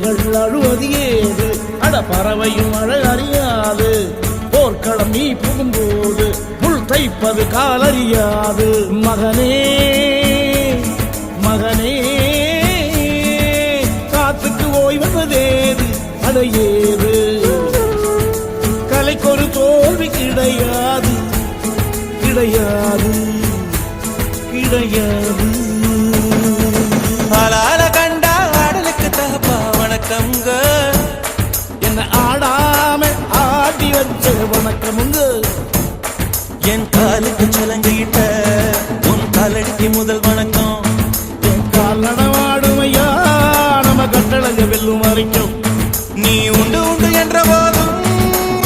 கிளிகள் அழுவது ஏது, அட பறவையும் அழகறியாது. போர்க்களம் நீ புகும்போது முள் தைப்பது காலறியாது. மகனே மகனே காத்துக்கு ஓய்வதேது, அடையேது. கலைக்கொரு தோல்வி கிடையாது கிடையாது கிடையாது. ஆளால கண்டா ஆடலுக்கு தகப்பா வணக்கம்ங்க. என்ன ஆடாம ஆடி வச்ச